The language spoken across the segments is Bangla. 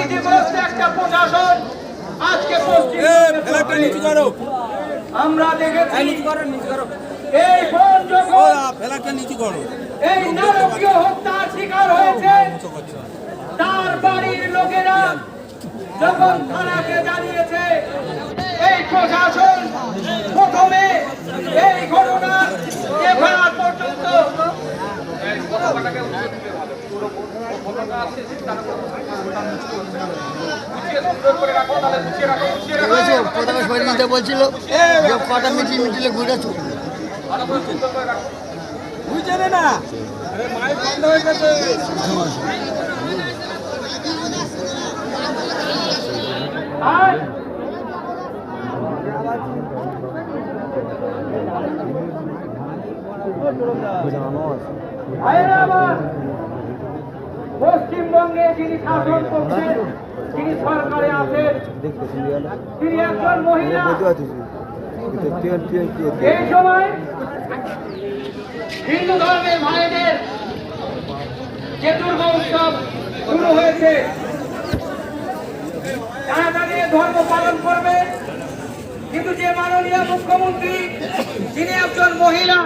নীতিগ্রস্ত একটা প্রশাসন আজকে আমরা দেখেছি এই বোন যখন এই নারকীয় হত্যার শিকার হয়েছে তার বাড়ির লোকেরা যখন থানাকে জানিয়েছে এই প্রশাসন প্রথমে এই ঘটনার এফআইআর পর্যন্ত বলছিল কটা মিছিলে ঘুরে বুঝছে না বন্ধ হয়ে গেছে। পশ্চিমবঙ্গে যিনি শাসন করছেন, যিনি সরকারে আছেন, তিনি একজন মহিলা। এই সময় হিন্দু ধর্মের ভাইদের যে দুর্গা উৎসব শুরু হয়েছে, তারা তাদের ধর্ম পালন করবে, কিন্তু যে মাননীয় মুখ্যমন্ত্রী যিনি একজন মহিলা,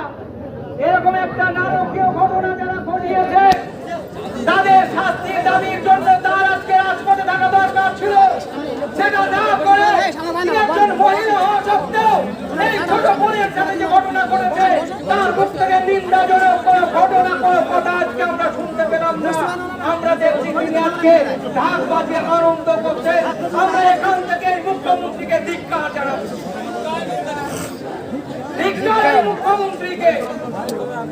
এরকম একটা নারকীয় ঘটনা যারা ঘটিয়েছে তাদের শাস্তির দাবির জন্য তার আজকে রাজপথে থাকা দরকার ছিল। সেটা না করে একজন মহিলা হওয়া সত্ত্বেও এই ছোট বোনের সাথে যে ঘটনা ঘটেছে তার মুখ থেকে নিন্দাজনক কোনো ঘটনা, কোনো কথা আজকে আমরা শুনতে পেলাম না। আমরা দেখছি তিনি আজকে ঢাক বাজিয়ে আনন্দ করছে। আমরা এখান থেকে মুখ্যমন্ত্রীকে ধিক্কার জানাচ্ছি, মুখ্যমন্ত্রীকে।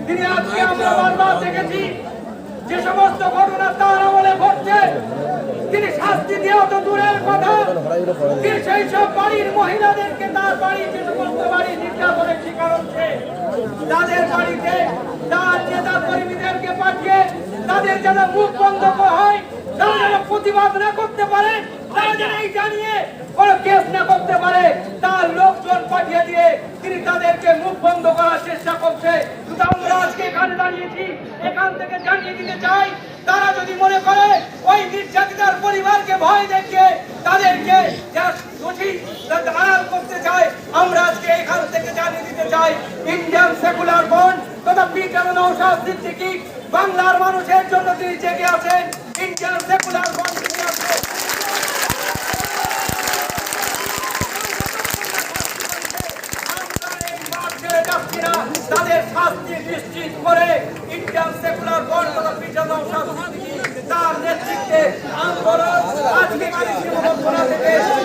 তিনি আজকে আমরা বারবার দেখেছি যে সমস্ত ঘটনা তার আমলে ঘটছে, তিনি শাস্তি দেওয়া তো দূরের কথা, তিনি সেই সব বাড়ির মহিলাদেরকে, তার বাড়ি যে সমস্ত বাড়ি নির্যাতনের শিকার হচ্ছে তাদের বাড়িতে তার নেতা কর্মীদেরকে পাঠিয়ে তাদের যেন মুখ বন্ধ হয়, তারা যেন প্রতিবাদ না করতে পারে, তারা যেন এই জানিয়ে কোনো কেস না করতে পারে, তার লোকজন পাঠিয়ে দিয়ে তিনি তাদেরকে মুখ বন্ধ করার চেষ্টা করছে। কিন্তু আমরা আজকে এখানে দাঁড়িয়েছি, এখান থেকে জানিয়ে দিতে চাই, তারা যদি মনে করে ওই নির্যাতিতার পরিবারকে ভয় দেখিয়ে তাদেরকে দোষী আড়াল করতে চায়, আমরা আজকে এখান থেকে জানিয়ে দিতে চাই, ইন্ডিয়ান সেকুলার ফ্রন্ট তথা পিটার নওশাদ সিদ্দিকী বাংলার মানুষের জন্য তিনি জেগে আছেন। ইন্ডিয়ান সেকুলার ফ্রন্ট তাদের শাস্তি নিশ্চিত করে ইন্ডিয়ান সেকুলার ফ্রন্ট তথা পিটার নওশাদ সিদ্দিকী তার নেতৃত্বে আন্দোলন আজকে কালীঘাট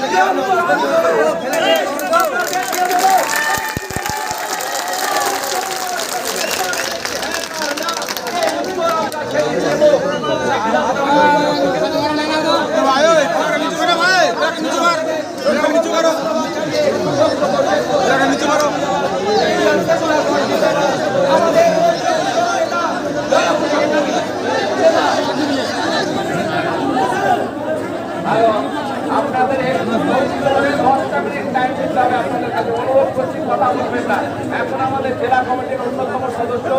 থেকে আপনাদের 10টা মিনিট টাইম দিতে হবে। আপনাদের কাছে অনুরোধ করছি, কথা বলবেন না। এখন আমাদের জেলা কমিটির অন্যতম সদস্য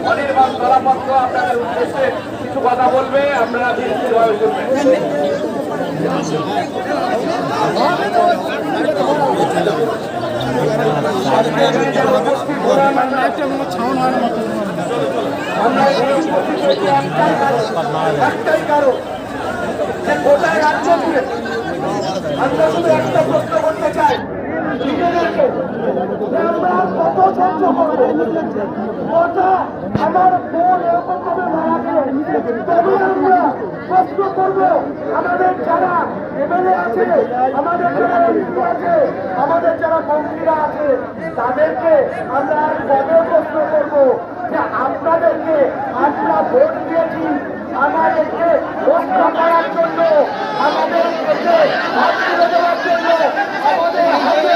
অনির্বাণ তলাপত্র আপনাদের উদ্দেশ্যে কিছু কথা বলবে, আপনারা ধীরে শুনবেন। একটাই কারণ যে কোথায় রাজ্য দিয়ে আমরা শুধু একটা প্রশ্ন করতে চাই নিজেদেরকে, আমরা কত সহ্য করবো, কটা আমার বোন এরকম ভাবে মারা গেলে তবে আমরা প্রশ্ন করবো আমাদের যারা এমএলএ আছে, আমাদের যারা এমপি আছে, আমাদের যারা মন্ত্রীরা আছে, তাদেরকে আমরা কবে প্রশ্ন করবো যে আপনাদেরকে আমরা ভোট দিয়েছি আমাদেরকে রক্ষা করার জন্য, আমাদের দেশে হাত তুলে দেওয়ার জন্য, আমাদের হাতে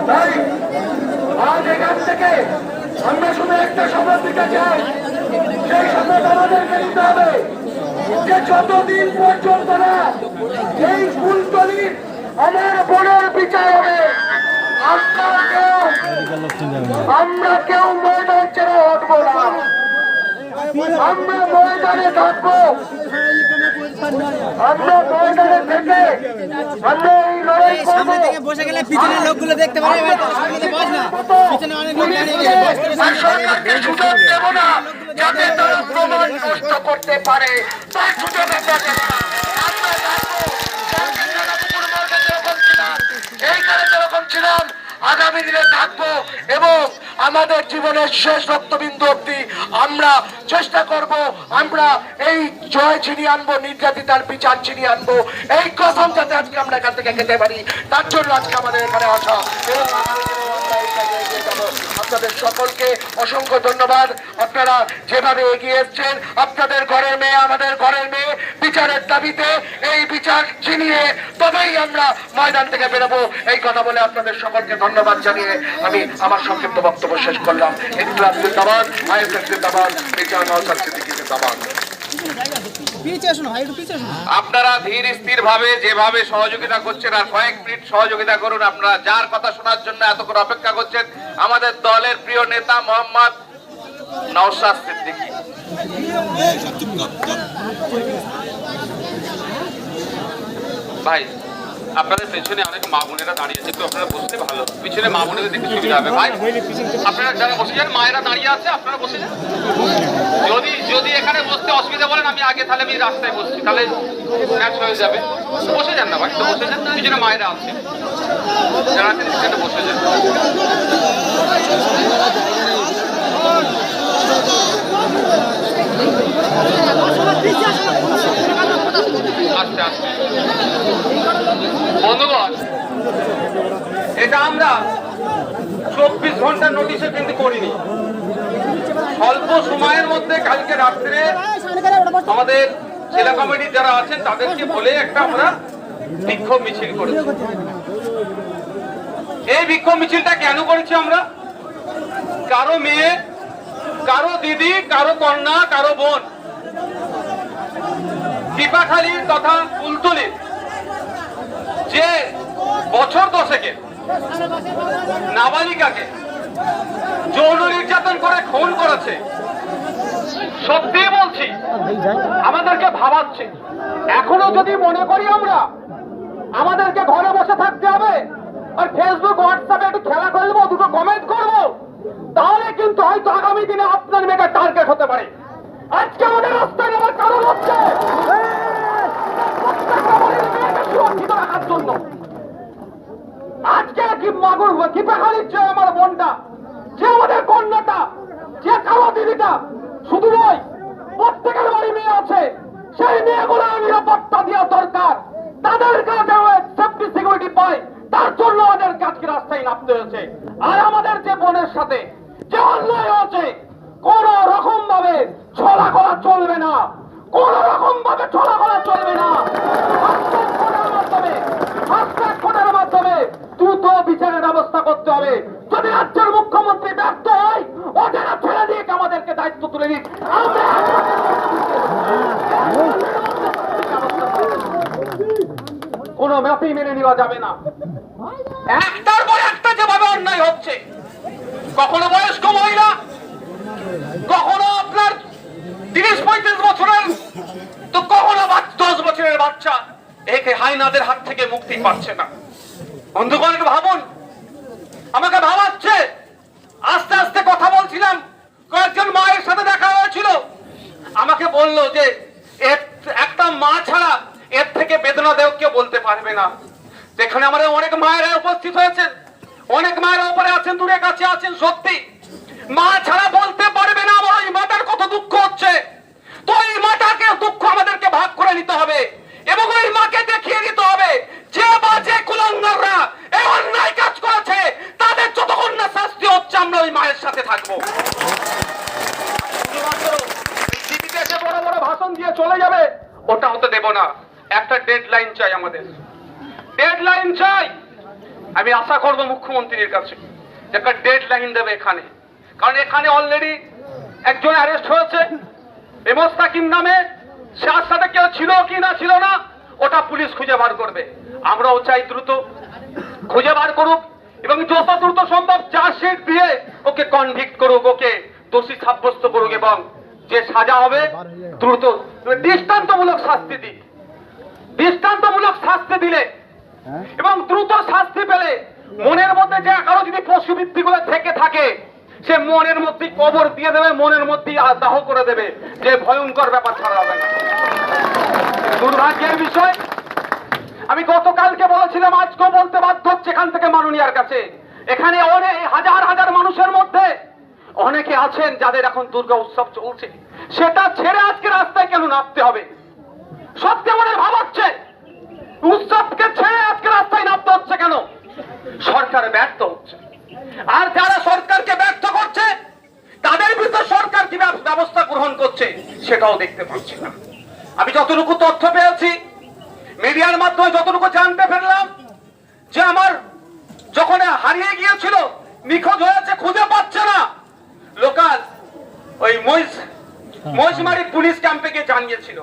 তাই আজ এখান থেকে আমরা শুধু একটা শপথ দিতে চাই, সেই শপথ আমাদেরকে নিতে হবে যে যতদিন পর্যন্ত না এই ফুলতলির আমার বোনের বিচার হবে, আমরা কেউ ময়দান ছেড়ে উঠবো না, আমরা ময়দানে থাকবো, আমরা ময়দানে থেকে আমরা এই লড়াই করবো। বসে গেলে পিছনের লোকগুলো দেখতে পারে, পিছনে অনেক লোক দাঁড়িয়ে গেছে। সরকারকে সুযোগ দেব না যাতে তারা প্রমাণ নষ্ট করতে পারে, তার সুযোগ আমরা দেব না। আমরা থাকবো পুকুর মার্গে যেরকম ছিলাম, এইখানে যেরকম ছিলাম, আগামী দিনে থাকবো এবং আমাদের জীবনের শেষ রক্তবিন্দু অব্দি আমরা চেষ্টা করব আমরা এই জয় ছিনিয়ে আনবো, নির্যাতিতার বিচার ছিনিয়ে আনবো, এই কসম যাতে আজকে আমরা এখান থেকে খেতে পারি, তার জন্য আজকে আমাদের এখানে আসা এবং আপনাদের সকলকে অসংখ্য ধন্যবাদ। আপনারা যেভাবে এগিয়ে এসছেন, আপনাদের ঘরের মেয়ে আমাদের ঘরের মেয়ে, বিচারের দাবিতে এই বিচার ছিনিয়ে তবেই আমরা ময়দান থেকে বেরোবো, এই কথা বলে আপনাদের সকলকে ধন্যবাদ জানিয়ে আমি আমার সংক্ষিপ্ত বক্তব্য শেষ করলাম। ইনকলাব জিন্দাবাদ, আইএসএফ জিন্দাবাদ, বিচার নওশাদ সিদ্দিকী জিন্দাবাদ। আপনারা ধীর স্থির ভাবে যেভাবে সহযোগিতা করছেন আর কয়েক মিনিট সহযোগিতা করুন। আপনারা যার কথা শোনার জন্য এতক্ষণ অপেক্ষা করছেন, আমাদের দলের প্রিয় নেতা মোহাম্মদ নওশাদ সিদ্দিকী। ভাই আপনাদের পেছনে অনেক মা বোনেরা দাঁড়িয়ে আছে, একটু আপনারা বসলে ভালো, পিছনে মা বোনেদের দেখতে সুবিধা হবে। ভাই আপনারা যারা বসে যান, মায়েরা দাঁড়িয়ে আছে, আপনারা বসে যান। যদি যদি এখানে বসতে অসুবিধা বলেন, আমি আগে তাহলে আমি রাস্তায় বসছি, তাহলে ম্যাচ হয়ে যাবে। বসে যান না ভাই, তো বসে যান, পিছনে মায়েরা আছে, যারা আছেন সেখানে বসে যান। আস্তে আস্তে বন্ধুগণ, এটা আমরা 24 ঘন্টার নোটিশে কিন্তু করিনি, অল্প সময়ের মধ্যে কালকে রাত্রে আমাদের জেলা কমিটির যারা আছেন তাদেরকে বলে একটা আমরা বিক্ষোভ মিছিল করেছি। এই বিক্ষোভ মিছিলটা কেন করেছি আমরা? কারো মেয়ে, কারো দিদি, কারো কন্যা, কারো বোন টিপাখালীর তথা কুলতলির যে বছর দশেকে নাবালিকাকে যৌন নির্যাতন করে খুন করেছে, সত্যি বলছি আমাদেরকে ভাবাচ্ছে। এখনো যদি মনে করি আমরা আমাদেরকে ঘরে বসে থাকতে হবে আর ফেসবুক হোয়াটসঅ্যাপে একটু খেলা করবো, দুটো কমেন্ট করবো, তাহলে কিন্তু হয়তো আগামী দিনে আপনার মেয়েটা টার্গেট হতে পারে। আজকে আমাদের রাস্তায় আমার কারণ হচ্ছে সুরক্ষিত রাখার জন্য। আজকে কি মাগুর টিপাখালীর যে আমার বোনটা, যে আমাদের কন্যাটা, যে কালো দিদিটা, শুধু নয় প্রত্যেকের বাড়ি মেয়ে আছে, সেই মেয়েগুলো নিরাপত্তা দেওয়া দরকার, তাদের কাছে সেফটি সিকিউরিটি পায়, তার জন্য আমাদের আজকে রাস্তায় নামতে হয়েছে। আর আমাদের যে বোনের সাথে যে অন্যায় হয়েছে, কোন রকম ভাবে ছলা করা চলবে না, কোন রকম ভাবে ছলা করা চলবে না। হাসপাতালের মাধ্যমে দ্রুত বিচারের ব্যবস্থা করতে হবে। যদি রাজ্যের মুখ্যমন্ত্রী ব্যর্থ হয়, ওদের ছেড়ে দিয়ে আমাদেরকে দায়িত্ব তুলে দিন। কোন ম্যাপই মেনে নেওয়া যাবে না। একটার পর একটা যেভাবে অন্যায় হচ্ছে, কখনো বয়স্ক মহিলা, কখনো আপনার 30-35 বছরের, তো কখনো 10 বছরের বাচ্চা একে হাইনাদের হাত থেকে মুক্তি পাচ্ছে না। বন্ধুগণ একটু ভাবুন, আমাকে ভাবাচ্ছে। আস্তে আস্তে কথা বলছিলাম, কয়েকজন মায়ের সাথে দেখা হয়েছিল, আমাকে বলল যে একটা মা ছাড়া এর থেকে বেদনা দেও কেউ বলতে পারবে না। যেখানে আমাদের অনেক মায়েরা উপস্থিত হয়েছেন, অনেক মায়েরা উপরে আছেন, দূরে কাছে আছেন, সত্যি মা ছাড়া বলতে পারবে না আমার ওই মাটার কত দুঃখ হচ্ছে। তো এই মাটাকে দুঃখ আমাদেরকে ভাগ করে নিতে হবে এবং ওই মাকে দেখিয়ে দিতে হবে যে বাজে কুলাঙ্গাররা এই অন্যায় কাজ করেছে, তাদের যতক্ষণ না শাস্তি হচ্ছে আমরা ওই মায়ের সাথে থাকবো। টিভিতে এসে বড় বড় ভাষণ দিয়ে চলে যাবে, ওটা হতে দেব না। একটা ডেডলাইন চাই, আমাদের ডেডলাইন চাই। আমি আশা করব মুখ্যমন্ত্রীর কাছে যে একটা ডেডলাইন দেবে এখানে, কারণ এখানে অলরেডি একজন অ্যারেস্ট হয়েছে মোস্তাকিম নামে। যার সাথে কেউ ছিল কি না ছিল না ওটা পুলিশ খুঁজে বার করবে। আমরাও চাই দ্রুত খুঁজে বার করুক এবং যত দ্রুত সম্ভব চার্জশিট দিয়ে ওকে কনভিক্ট করুক, ওকে দোষী সাব্যস্ত করুক এবং যে সাজা হবে দ্রুত দৃষ্টান্তমূলক শাস্তি দিক। দৃষ্টান্তমূলক শাস্তি দিলে এবং দ্রুত শাস্তি পেলে মনের মধ্যে যে কারো যদি পশুবৃত্তি গুলো থেকে থাকে সে মনের মধ্যে কবর দিয়ে দেবে, মনের মধ্যে দাহ করে দেবে, যে ভয়ঙ্কর ব্যাপার ছাড়া হবে না। দুর্ভাগ্যের বিষয়, আমি গতকালকে বলেছিলাম, আজকেও বলতে বাধ্য হচ্ছে এখান থেকে মাননীয়ার কাছে, এখানে অনেক হাজার হাজার মানুষের মধ্যে অনেকে আছেন যাদের এখন দুর্গা উৎসব চলছে, সেটা ছেড়ে আজকে রাস্তায় কেন নামতে হবে? সত্যি আমাদের ভাবাচ্ছে উৎসবকে ছেড়ে আজকে রাস্তায় নামতে হচ্ছে কেন? সরকার ব্যর্থ হচ্ছে, আর যারা সরকারকে ব্যর্থ করছে তাদের বিরুদ্ধে সরকার কি ব্যবস্থা গ্রহণ করছে সেটাও দেখতে পাচ্ছি না। আমি যতটুকু তথ্য পেয়েছি মিডিয়ার মাধ্যমে, যতটুকু জানতে পারলাম যে আমার যখন হারিয়ে গিয়েছিল, নিখোঁজ হয়েছে, খুঁজে পাচ্ছে না, লোকাল ওই মহিষমারি পুলিশ ক্যাম্পে গিয়ে জানিয়েছিল।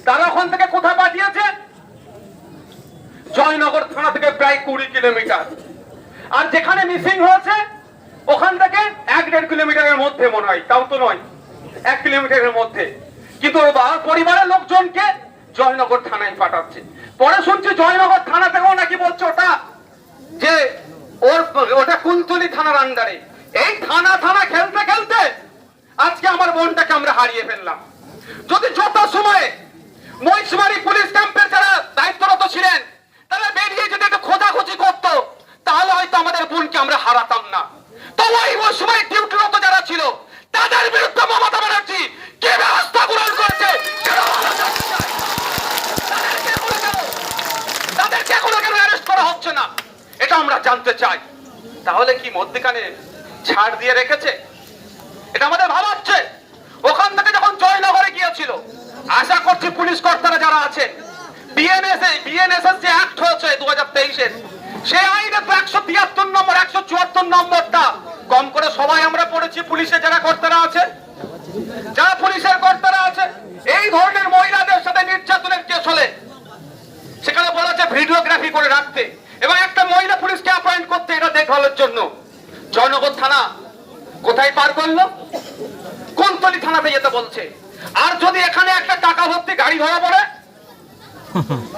তারা ওখান থেকে কোথায় পাঠিয়েছে? জয়নগর থানা থেকে প্রায় 20 কিলোমিটার। আর যেখানে মিসিং হয়েছে ওখান থেকে 1-1.5 কিলোমিটারের মধ্যে মনে হয়, তাও তো নয়, 1 কিলোমিটারের মধ্যে। কিন্তু পরিবারের লোকজনকে জয়নগর থানায় পাঠাচ্ছে। পরে শুনছি জয়নগর থানা থেকেও নাকি বলছে ওটা যে ওটা কুলতলি থানার আন্ডারে। এই থানা খেলতে খেলতে আজকে আমার বোনটাকে আমরা হারিয়ে ফেললাম। যদি যত সময়ে মহিষমারি পুলিশ ক্যাম্পের যারা দায়িত্বরত ছিলেন তারা বেরিয়ে যদি একটু খোঁজাখুঁজি করতো তাহলে হয়তো আমাদের বোনকে আমরা হারাতাম না। তো ওই সময় ডিউটিরত যারা ছিল তাদের বিরুদ্ধে মমতা ব্যানার্জি কি ব্যবস্থা গ্রহণ করেছে তাদেরকে এখনো কেন অ্যারেস্ট করা হচ্ছে না এটা আমরা জানতে চাই। তাহলে কি মধ্যখানে ছাড় দিয়ে রেখেছে? এটা আমাদের ভাবাচ্ছে। ওখান থেকে যখন জয়নগরে গিয়েছিল, আশা করছি পুলিশ কর্তারা যারা আছেন, বিএনএসএস যে অ্যাক্ট হয়েছে 2023-এর, সেই আইনে তো 173 নম্বর 174 নম্বরটা কম করে সবাই আমরা পড়েছি। পুলিশে যারা কর্তারা আছে, যারা পুলিশের কর্তারা আছে, এই ধরনের মহিলাদের সাথে নির্যাতনের কেস হলে সেখানে বলেছে ভিডিওগ্রাফি করে রাখতে এবং একটা মহিলা পুলিশকে অ্যাপয়েন্ট করতে, এটা দেখভালের জন্য। জয়নগর থানা কোথায় পার করলো? কুলতলি থানাতে যেতে বলছে। আর যদি এখানে একটা টাকা ভর্তি গাড়ি ধরা পড়ে,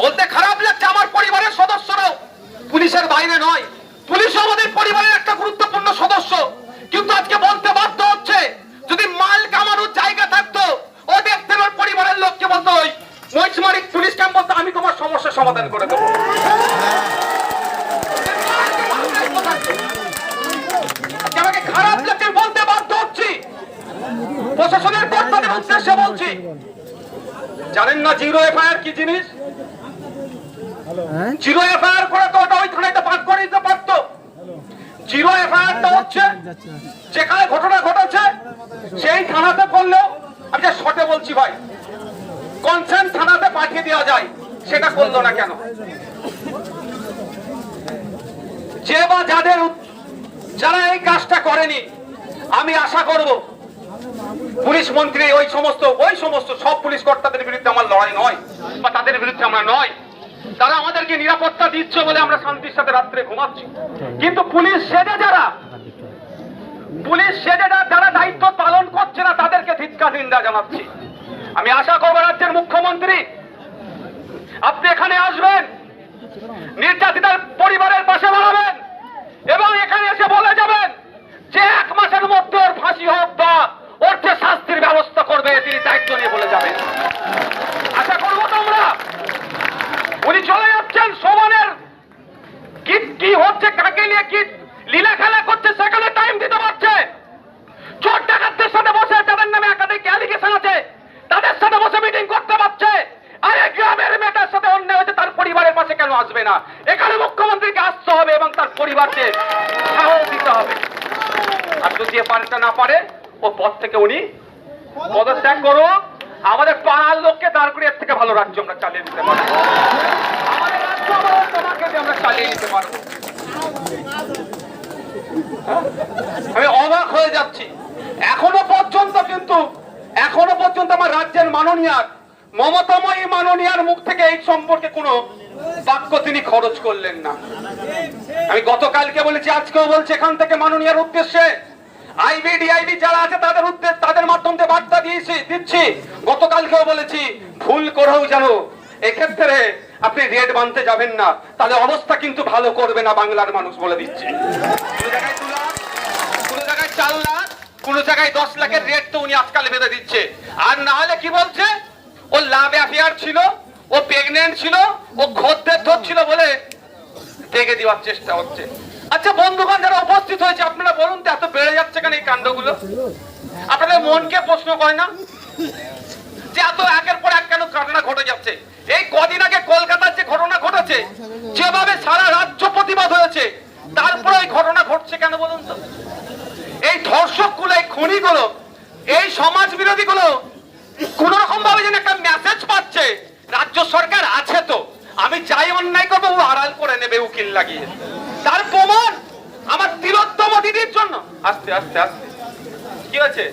বলতে খারাপ লাগছে, আমার পরিবারের সদস্যরাও পুলিশের বাইরে নয়, পুলিশ আমাদের পরিবারের একটা গুরুত্বপূর্ণ সদস্য। কিন্তু আজকে বলতে বাধ্য হচ্ছে, যদি মাল কামানোর জায়গা থাকতো ও দেখতেন ওর পরিবারের লোককে বলতো ওই মহিষমারি পুলিশ ক্যাম্প বলতো আমি তোমার সমস্যার সমাধান করে দেবো। আমাকে খারাপ লাগছে, বলতে বাধ্য হচ্ছি, প্রশাসনের কর্তাদের উদ্দেশ্যে বলছি। জানেন না জিরো এফআইআর কি জিনিস? জিরো এফআইআর করে তো ওটা ওই থানায় পাঠ করে দিতে পারতো। জিরো এফআইআরটা হচ্ছে যেখানে ঘটনা ঘটেছে সেই থানাতে করলেও, আমি যা শর্টে বলছি ভাই, কনসার্ন থানাতে পাঠিয়ে দেওয়া যায়, সেটা করলো না কেন? যে বা যারা এই কাজটা করেনি, আমি আশা করব পুলিশ মন্ত্রী ওই সমস্ত সব পুলিশ কর্তাদের বিরুদ্ধে আমার লড়াই নয় বা তাদের বিরুদ্ধে আমরা নয়। তারা আমাদেরকে নিরাপত্তা দিচ্ছে বলে আমরা শান্তির সাথে রাত্রে ঘুমাচ্ছি। কিন্তু পুলিশ সেজে যারা দায়িত্ব পালন করছে না তাদেরকে ধিক্কার নিন্দা জানাচ্ছি। আমি আশা করব রাজ্যের মুখ্যমন্ত্রী আপনি এখানে আসবেন, নির্যাতিতার পরিবারের পাশে দাঁড়াবেন এবং এখানে এসে বলে যাবেন যে 1 মাসের মধ্যে ওর ফাঁসি হোক বা ওর যে শাস্তির ব্যবস্থা করবে তিনি দায়িত্ব নিয়ে বলে যাবেন। আশা করবো তোমরা। উনি চলে যাচ্ছেন, সমানের কি হচ্ছে, কাকে নিয়ে কি লীলা খেলা করছে সেখানে টাইম দিতে পারছে। চোর ডাকাতদের সাথে বসে, যাদের নামে একাধিক অ্যালিগেশন আছে তাদের সাথে বসে মিটিং করতে পারছে। আরে গ্রামের মেয়েটার সাথে অন্যায় হচ্ছে, তার পরিবারের পাশে কেন আসবে না? এখানে মুখ্যমন্ত্রীকে আসতে হবে এবং তার পরিবারকে সাহস দিতে হবে। আর যদি পারতে না পারে ও পদ থেকে উনি পদত্যাগ করো। আমাদের পাড়ার লোককে দাঁড় করে এর থেকে ভালো রাজ্য আমরা চালিয়ে দিতে পারবো। আমাদের রাজ্য তোমাকে আমরা চালিয়ে দিতে পারবো। আমি অবাক হয়ে যাচ্ছি, এখনো পর্যন্ত আমার রাজ্যের মাননীয়ার মমতাময়ী মাননীয়ার মুখ থেকে এই সম্পর্কে কোনো বাক্য তিনি খরচ করলেন না। আমি গতকালকে বলেছি, আজকেও বলছি, এখান থেকে মাননীয়ের উদ্দেশ্যে আইবিডিআইবি যারা আছে তাদের মাধ্যমে বার্তা দিচ্ছি, গতকালকেও বলেছি, ভুল করেও জানো এক্ষেত্রে আপনি রেট বানতে যাবেন না, তাহলে অবস্থা কিন্তু ভালো করবে না বাংলার মানুষ, বলে দিচ্ছে। কোন জায়গায় 2 লাখ, কোন জায়গায় 4 লাখ, কোন জায়গায় 10 লাখের রেট তো উনি আজকাল বেঁধে দিচ্ছে। আর না হলে কি বলছে, ও লাভ অ্যাফেয়ার ছিল, ও প্রেগনেন্ট ছিল, ও খদ্দের ধরছিল বলে দেখে দেওয়ার চেষ্টা হচ্ছে। আচ্ছা বন্ধুগণ যারা উপস্থিত হয়েছে, আপনারা বলুন তো এত বেড়ে যাচ্ছে কেন এই কাণ্ডগুলো? আপনাদের মনকে প্রশ্ন করে না যে এত একের পর এক কেন ঘটনা ঘটে যাচ্ছে? এই কদিন আগে কলকাতার যে ঘটনা ঘটেছে, যেভাবে সারা রাজ্য প্রতিবাদ হয়েছে, তারপরে এই ঘটনা ঘটছে কেন বলুন তো? এই ধর্ষকগুলো, এই খুনিগুলো, এই সমাজ বিরোধীগুলো কোন রকম ভাবে যেন একটা মেসেজ পাচ্ছে রাজ্য সরকার আছে তো, আমি যাই অন্যায় করবো ও আড়াল করে নেবে উকিল লাগিয়ে। তার প্রমাণ আমার তিলোত্তমা দিদির জন্য। আস্তে আস্তে আস্তে কি হয়েছে?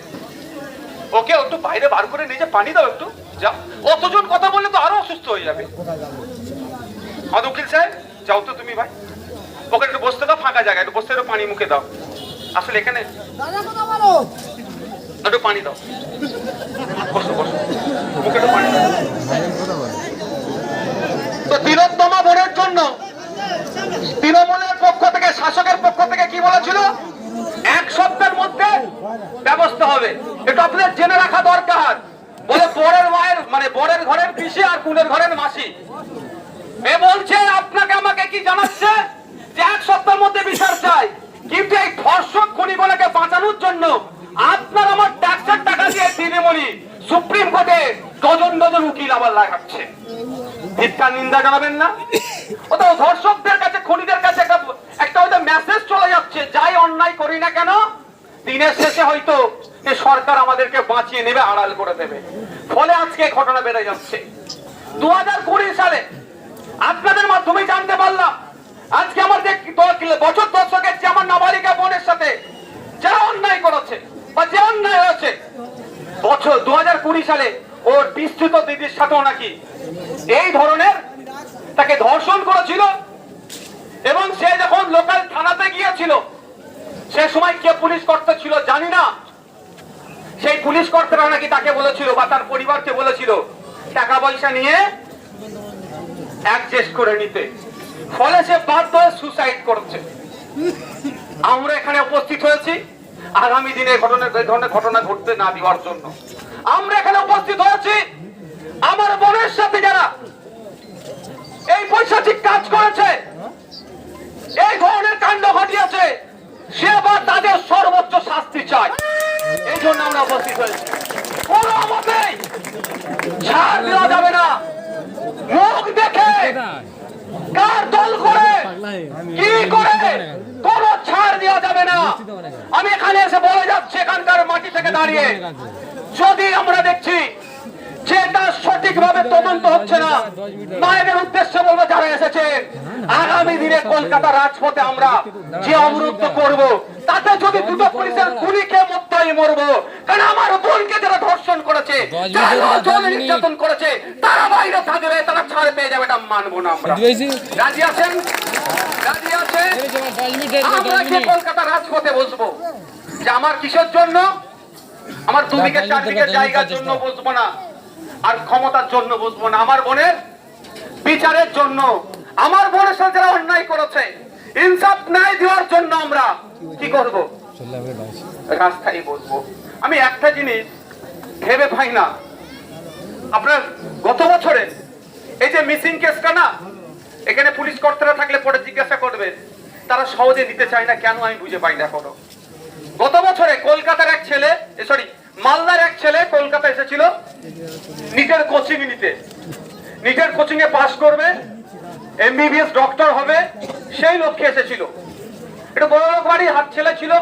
ওকে একটু বাইরে বার করে নিজে পানি দাও একটু, যাও। অতজন কথা বললে তো আরো অসুস্থ হয়ে যাবে। আমাদের উকিল সাহেব যাও তো তুমি ভাই, ওকে একটু বসতে দাও, ফাঁকা জায়গায় একটু বসতে, একটু পানি মুখে দাও। আসলে এখানে একটু পানি দাও, বসো বসো, মুখে একটু পানি দাও। তো তিলোত্তমা বোনের জন্য তৃণমূলের পক্ষ থেকে, শাসকের পক্ষ থেকে কি বলেছিল, 1 সপ্তাহের মধ্যে ব্যবস্থা হবে। এটা আপনাদের জেনে রাখা দরকার। বলে বরের মায়ের, মানে বরের ঘরের পিসি আর কুলের ঘরের মাসি, এ বলছে আপনাকে আমাকে কি জানাচ্ছে যে 1 সপ্তাহের মধ্যে বিচার চাই। কিন্তু এই ধর্ষক খুনিগুলোকে বাঁচানোর জন্য আপনার আমার ট্যাক্সের টাকা দিয়ে তৃণমূলী সুপ্রিম কোর্টে ডজন ডজন উকিল আবার লাগাচ্ছে। মিথ্যা নিন্দা জানাবেন না? ওটা ধর্ষকদের কাছে, খুনিদের কাছে একটা হয়তো মেসেজ চলে যাচ্ছে, যাই অন্যায় করি না কেন দিনের শেষে হয়তো এই সরকার আমাদেরকে বাঁচিয়ে নেবে, আড়াল করে দেবে। ফলে আজকে ঘটনা বেড়ে যাচ্ছে। 2020 সালে আপনাদের মাধ্যমে জানতে পারলাম, আজকে আমার যে বছর 10 যে আমার নাবালিকা বোনের সাথে যারা অন্যায় করেছে বা যে অন্যায় হয়েছে, বছর 2020 সালে ওর বিস্তৃত দিদির সাথেও নাকি এই ধরনের তাকে ধর্ষণ করেছিল। এবং সে যখন লোকাল থানাতে গিয়েছিল, সে সময় কে পুলিশ কর্তা ছিল জানি না, সেই পুলিশ কর্তারা নাকি তাকে বলেছিল বা তার পরিবারকে বলেছিল টাকা পয়সা নিয়ে অ্যাডজাস্ট করে নিতে। ফলে সে বাধ্য হয়ে সুসাইড করছে। আমরা এখানে উপস্থিত হয়েছি আগামী দিনে এই ধরনের ঘটনা ঘটতে না দেওয়ার জন্য। আমরা এখানে উপস্থিত হয়েছি আমার বোনের সাথে যারা এই পৈশাচিক কাজ করেছে, এই ধরনের কাণ্ড ঘটিয়েছে, সে বা তাদের সর্বোচ্চ শাস্তি চাই। এই জন্য আমরা উপস্থিত হয়েছি। কোনো মতেই ছাড় দেওয়া যাবে না। মুখ দেখে কার দল করে কি করে কোনো ছাড় দেওয়া যাবে না। আমি এখানে এসে বলে যাচ্ছি, এখানকার মাটি থেকে দাঁড়িয়ে, যদি আমরা দেখছি যে এটা সঠিকভাবে তদন্ত হচ্ছে না, মায়েদের উদ্দেশ্যে বলবো যারা এসেছেন, আগামী দিনে কলকাতা রাজপথে আমরা যে অবরুদ্ধ করব, তাতে যদি দুটো পুলিশের গুলিকে মত্তাই মরবো। কারণ আমার বোনকে যারা ধর্ষণ করেছে, যারা নির্যাতন করেছে, তারা বাইরে থাকবে, তারা ছাড় পেয়ে যাবে, এটা মানবো না আমরা। রাজি আছেন? রাজি আছেন? আমরা কি কলকাতা রাজপথে বসবো? যে আমার কিসের জন্য? আমার 2 বিঘা 4 বিঘা জায়গার জন্য বসবো না, আর ক্ষমতার জন্য বসবো না। আমার বোনের বিচারের জন্য, আমার বোনের সাথে যারা অন্যায় করেছে ইনসাফ ন্যায় দেওয়ার জন্য আমরা কি করব? রাস্তায় বসবো। আমি একটা জিনিস ভেবে পাই না, আপনার গত বছরে এই যে মিসিং কেসটা না, এখানে পুলিশ কর্তারা থাকলে পরে জিজ্ঞাসা করবেন, তারা সহজে নিতে চায় না কেন, আমি বুঝে পাই না এখনো। গত বছরে কলকাতার এক ছেলে, সরি মালদার এক ছেলে কলকাতা এসেছিল নিটের কোচিং নিতে। নিটের কোচিং এ পাস করবে, এমবিবিএস ডক্টর হবে, সেই লক্ষ্যে এসেছিল। এটা বড় লোক বাড়ি, হাত ছেলে ছিল,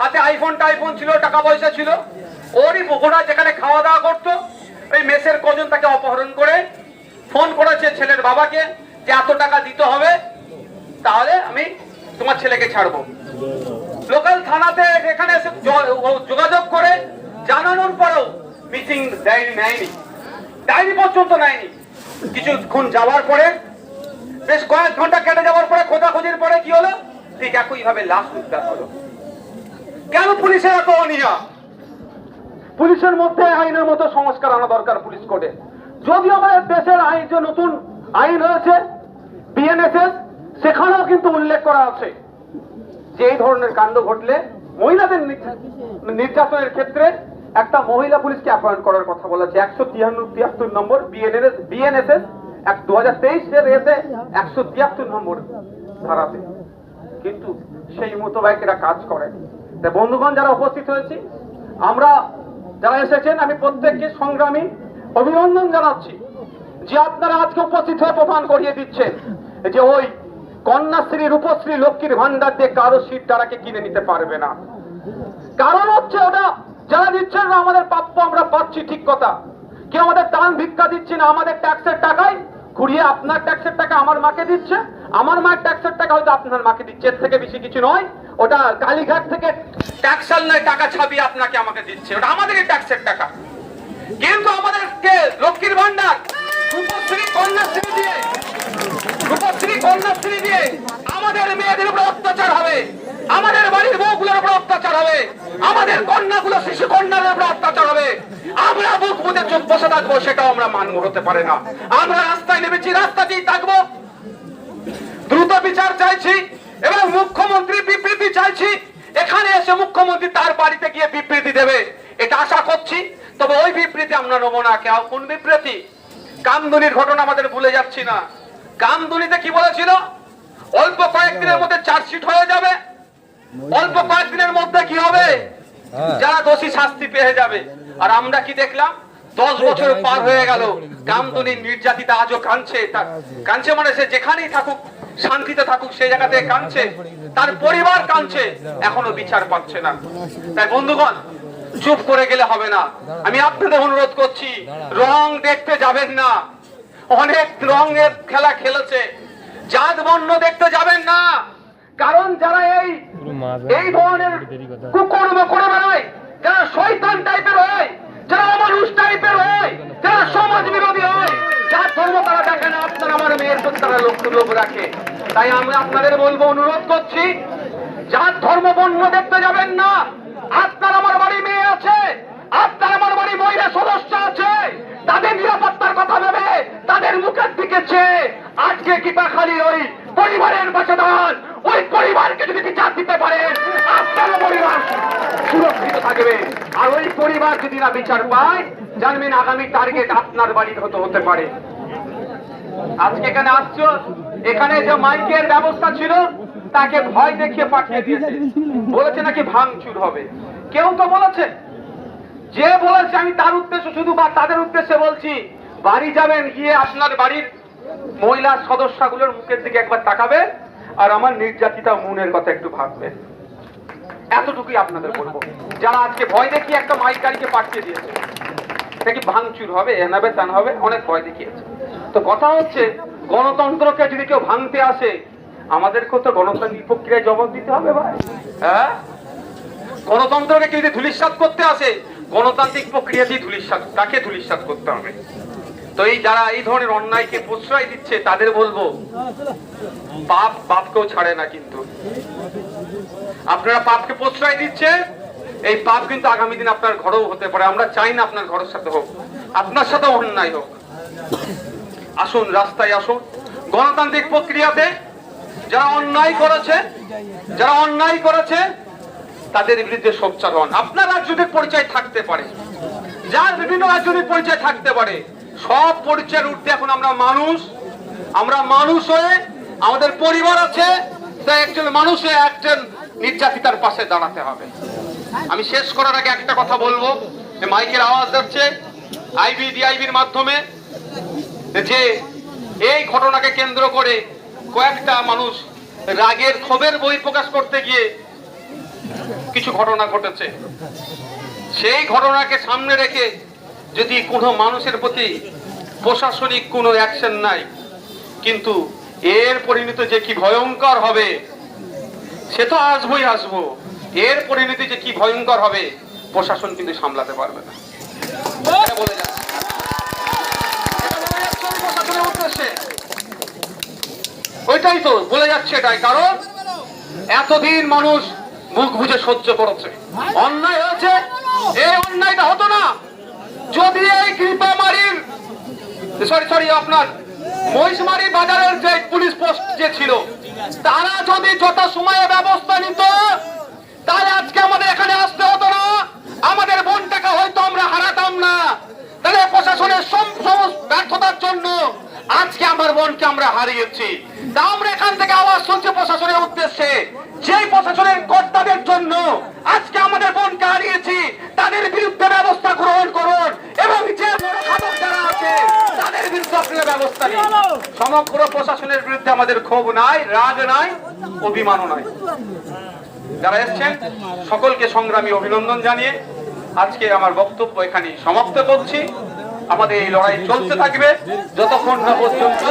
হাতে আইফোন ছিল, টাকা পয়সা ছিল। ওরই বগুড়া যেখানে খাওয়া দাওয়া করতো, ওই মেসের কজন তাকে অপহরণ করে ফোন করেছে ছেলের বাবাকে যে এত টাকা দিতে হবে, তাহলে আমি তোমার ছেলেকে ছাড়বো। লোকাল থানাতে এখানে এসে যোগাযোগ করে জানানোর পরেও মিসিং ডায়েরি নেয়নি, ডায়েরি পর্যন্ত নেয়নি। কিছুক্ষণ যাওয়ার পরে বেশ কয়েক ঘন্টা কেটে যাওয়ার পরে খোঁজাখুঁজির পরে কি হলো, ঠিক একইভাবে লাশ উদ্ধার হলো। কেন পুলিশের এত অনীহা? পুলিশের মধ্যে আইনের মতো সংস্কার আনা দরকার পুলিশ কোডে। যদিও আমাদের দেশের আইন, যে নতুন আইন হয়েছে বিএনএসএস, সেখানেও কিন্তু উল্লেখ করা আছে যে এই ধরনের কাণ্ড ঘটলে মহিলাদের নির্যাতনের ক্ষেত্রে একটা মহিলা পুলিশকে অ্যাপয়েন্ট করার কথা বলেছে। 173 নম্বর বিএনএসএস 2023-এর এতে 173 নম্বর ধারাতে, কিন্তু সেই মোতাবেকেরা কাজ করে। তাই বন্ধুগণ যারা উপস্থিত হয়েছি, আমরা যারা এসেছেন, আমি প্রত্যেককে সংগ্রামী অভিনন্দন জানাচ্ছি যে আপনারা আজকে উপস্থিত হয়ে প্রমাণ করিয়ে দিচ্ছেন যে ওই কন্যাশ্রী, রূপশ্রী, লক্ষ্মীর ভান্ডার দিয়ে কারো সিট দ্বারাকে কিনে নিতে পারবে না। কারণ হচ্ছে ওটা যারা দিচ্ছেন না, আমাদের প্রাপ্য আমরা পাচ্ছি, ঠিক কথা। কেউ আমাদের দান ভিক্ষা দিচ্ছে না, আমাদের ট্যাক্সের টাকায় ঘুরিয়ে আপনার ট্যাক্সের টাকা আমার মাকে দিচ্ছে, আমার মায়ের ট্যাক্সের টাকা হয়তো আপনার মাকে দিচ্ছে, এর থেকে বেশি কিছু নয়। ওটা কালীঘাট থেকে ট্যাক্সাল নয়, টাকা ছাপিয়ে আপনাকে আমাকে দিচ্ছে, ওটা আমাদেরই ট্যাক্সের টাকা। কিন্তু আমাদেরকে লক্ষ্মীর ভান্ডার, রূপশ্রী, কন্যাশ্রী দিয়ে আমাদের মেয়েদের উপর অত্যাচার হবে, আমাদের বাড়ির বউগুলোর উপর অত্যাচার হবে, আমাদের কন্যাগুলো, শিশু কন্যাদের উপর অত্যাচার হবে। আমরা বুক বুঝে চুপ বসে থাকবো, সেটাও আমরা মানব হতে পারে না। আমরা রাস্তায় নেমেছি, রাস্তাতেই থাকবো। দ্রুত বিচার চাইছি এবং মুখ্যমন্ত্রী বিবৃতি চাইছি। এখানে এসে মুখ্যমন্ত্রী তার বাড়িতে গিয়ে বিবৃতি দেবে, এটা আশা করছি। তবে ওই বিবৃতি আমরা নেবো না। কেউ কোন বিবৃতি? কামদুনির ঘটনা আমাদের ভুলে যাচ্ছি না। কামদুনিতে কি বলেছিল? অল্প কয়েকদিনের মধ্যে চার্জশিট হয়ে যাবে, অল্প কয়েকদিনের মধ্যে কি হবে, যারা দোষী শাস্তি পেয়ে যাবে। আর আমরা কি দেখলাম? 10 বছর পার হয়ে গেল, কামদুনির নির্যাতিতা আজও কাঁদছে। কাঁদছে মানে সে যেখানেই থাকুক, শান্তিতে থাকুক, সেই জায়গাতে কাঁদছে, তার পরিবার কাঁদছে, এখনো বিচার পাচ্ছে না। তাই বন্ধুগণ, চুপ করে গেলে হবে না। আমি আপনাদের অনুরোধ করছি, রং দেখতে যাবেন না। অনেক রঙের খেলা খেলেছে, জাত বর্ণ দেখতে যাবেন না। কারণ যারা এই ধরনের কুকর্ম করে বেড়ায়, যারা শয়তান টাইপের হয়, যারা অমানুষ টাইপের হয়, যারা সমাজ বিরোধী হয়, যার ধর্ম তারা দেখে না, আপনার আমার মেয়ের প্রতি তারা লোভ রাখে। তাই আমি আপনাদের বলবো, অনুরোধ করছি, যার ধর্ম বর্ণ দেখতে যাবেন না। আপনার আমার বাড়ি মেয়ে আছে, আপনার আমার বাড়ি মহিলা সদস্য আছে, তাদের নিরাপত্তার কথা ভেবে, তাদের মুখের দিকে চেয়ে আজকে কিপাখালি ওই পরিবারের পাশে দাঁড়ান। ওই পরিবারকে যদি বিচার দিতে পারেন, আপনার পরিবার সুরক্ষিত থাকবে। আর ওই পরিবার যদি না বিচার পায়, জানবেন আগামী টার্গেট আপনার বাড়ির হতে পারে। আজকে এখানে আসছো, এখানে যে মাইকের ব্যবস্থা ছিল তাকে ভয় দেখিয়ে পাঠিয়ে দিয়েছে, বলেছে নাকি ভাঙচুর হবে। কেউ তো বলেছে, যে বলেছে আমি তার উদ্দেশ্য শুধু বা তাদের উদ্দেশ্যে বলছি, বাড়ি যাবেন, গিয়ে আপনার বাড়ির মহিলা সদস্যগুলোর মুখের দিকে একবার তাকাবেন আর আমার নির্যাতিতা মনের কথা একটু ভাববেন। এতটুকুই আপনাদের বলবো। যারা আজকে ভয় দেখিয়ে একটা মাইকারিকে পাঠিয়ে দিয়েছে, নাকি ভাঙচুর হবে, এনাবে তান হবে, অনেক ভয় দেখিয়েছে। তো কথা হচ্ছে, গণতন্ত্রকে যদি কেউ ভাঙতে আসে, আমাদেরকেও তো গণতান্ত্রিক প্রক্রিয়ায় জবাব দিতে হবে ভাই। হ্যাঁ, গণতন্ত্রকে কেউ যদি ধূলিসাৎ করতে আসে, গণতান্ত্রিক প্রক্রিয়াতেই তাকে ধূলিসাৎ করতে হবে। তো এই যারা এই ধরনের অন্যায়কে প্রশ্রয় দিচ্ছে, তাদের বলবো, পাপকেও ছাড়ে না। কিন্তু আপনারা পাপকে প্রশ্রয় দিচ্ছে, এই পাপ কিন্তু আগামী দিন আপনার ঘরেও হতে পারে। আমরা চাই না আপনার ঘরের সাথে হোক, আপনার সাথে অন্যায় হোক। আসুন, রাস্তায় আসুন। গণতান্ত্রিক প্রক্রিয়াতে যারা অন্যায় করেছে তাদের বিরুদ্ধে সোচ্চার হন। আপনার রাজনৈতিক পরিচয় থাকতে পারে, যার বিভিন্ন রাজনৈতিক পরিচয় থাকতে পারে, সব পরিচয়ের ঊর্ধ্বে এখন আমরা মানুষ হয়ে, আমাদের পরিবার আছে, তাই একজন মানুষে একজন নির্যাতিতার পাশে দাঁড়াতে হবে। আমি শেষ করার আগে একটা কথা বলবো, মাইকের আওয়াজ যাচ্ছে আইবিডিআইবির মাধ্যমে, যে এই ঘটনাকে কেন্দ্র করে কয়েকটা মানুষ রাগের ক্ষোভের বই প্রকাশ করতে গিয়ে কিছু ঘটনা ঘটেছে। সেই ঘটনাকে সামনে রেখে যদি কোনো মানুষের প্রতি প্রশাসনিক কোনো অ্যাকশন নাই, কিন্তু এর পরিণতি যে কি ভয়ঙ্কর হবে, সে তো আসবো। এর পরিণতি যে কি ভয়ঙ্কর হবে, প্রশাসন কিন্তু সামলাতে পারবে না। বলে যাচ্ছে প্রশাসনের উদ্দেশ্যে। ওইটাই তো বলে যাচ্ছে, এটাই কারণ এতদিন মানুষ মুখ বুজে সহ্য করেছে, অন্যায় হয়েছে। এই অন্যায়টা হতো না যদি এই কৃপামারির সরি আপনার মহিষমারি বাজারের যে পুলিশ পোস্ট যে ছিল তারা যদি যত সময়ে ব্যবস্থা নিত, তাহলে আজকে আমাদের এখানে আসতে হতো না, আমাদের বোনটাকে হয়তো আমরা হারাতাম না। তাহলে প্রশাসনের ব্যর্থতার জন্য আজকে আমার বোনকে আমরা হারিয়েছি। তা আমরা এখান থেকে আওয়াজ শুনছি প্রশাসনের উদ্দেশ্যে, যেই প্রশাসনের কর্তাদের জন্য আজকে আমাদের বোনকে হারিয়েছি তাদের বিরুদ্ধে ব্যবস্থা গ্রহণ করুন, এবং যে বড় খাদক যারা আছে তাদের বিরুদ্ধে আপনারা ব্যবস্থা নিন। সমগ্র প্রশাসনের বিরুদ্ধে আমাদের ক্ষোভ নাই, রাগ নাই, অভিমানও নাই। যারা এসছেন সকলকে সংগ্রামী অভিনন্দন জানিয়ে আজকে আমার বক্তব্য এখানে সমাপ্ত করছি। আমাদের এই লড়াই চলতে থাকবে যতক্ষণ না পর্যন্ত